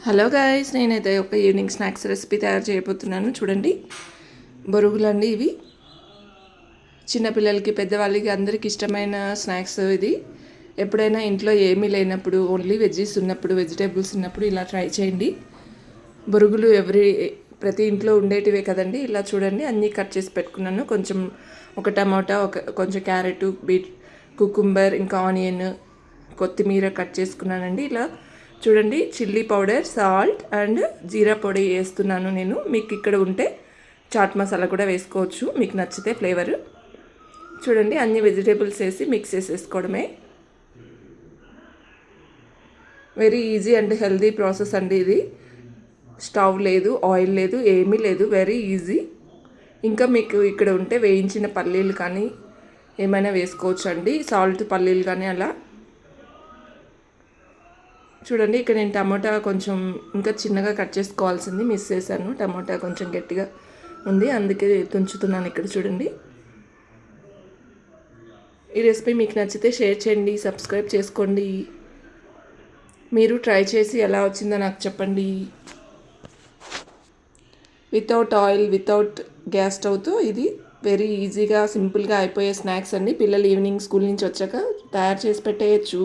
Hello guys, నేనైతే ఒక evening snacks recipe తయారు చేయబోతున్నాను. చూడండి, బొరుగులండి ఇవి. చిన్నపిల్లలకి, పెద్దవాళ్ళకి అందరికి ఇష్టమైన స్నాక్స్ ఇది. ఎప్పుడైనా ఇంట్లో ఏమీ లేనప్పుడు, ఓన్లీ వెజ్జీస్ ఉన్నప్పుడు, వెజిటేబుల్స్ ఉన్నప్పుడు ఇలా ట్రై చేయండి. బొరుగులు ప్రతి ఇంట్లో ఉండేటివే కదండి. ఇలా చూడండి, అన్నీ కట్ చేసి పెట్టుకున్నాను. ఒక టమాటా, కొంచెం క్యారెట్, కుకుంబర్, ఇంకా ఆనియన్, కొత్తిమీర కట్ చేసుకున్నానండి. ఇలా చూడండి, చిల్లీ పౌడర్, సాల్ట్ అండ్ జీరా పొడి వేస్తున్నాను నేను. మీకు ఇక్కడ ఉంటే చాట్ మసాలా కూడా వేసుకోవచ్చు, మీకు నచ్చితే ఫ్లేవర్. చూడండి, అన్ని వెజిటేబుల్స్ వేసి మిక్స్ చేసేసుకోవడమే. Very easy and healthy process అండి ఇది. స్టవ్ లేదు, ఆయిల్ లేదు, ఏమీ లేదు, వెరీ ఈజీ. ఇంకా మీకు ఇక్కడ ఉంటే వేయించిన పల్లీలు కానీ ఏమైనా వేసుకోవచ్చు అండి, సాల్ట్ పల్లీలు కానీ అలా. చూడండి, ఇక్కడ నేను టమాటా కొంచెం ఇంకా చిన్నగా కట్ చేసుకోవాల్సింది మిస్ చేశాను. టమాటా కొంచెం గట్టిగా ఉంది, అందుకే తుంచుతున్నాను. ఇక్కడ చూడండి, ఈ రెసిపీ మీకు నచ్చితే షేర్ చేయండి, సబ్స్క్రైబ్ చేసుకోండి. మీరు ట్రై చేసి ఎలా వచ్చిందో నాకు చెప్పండి. వితౌట్ ఆయిల్, వితౌట్ గ్యాస్ స్టవ్తో ఇది వెరీ ఈజీగా, సింపుల్గా అయిపోయే స్నాక్స్ అండి. పిల్లలు ఈవినింగ్ స్కూల్ నుంచి వచ్చాక తయారు చేసి పెట్టేయచ్చు.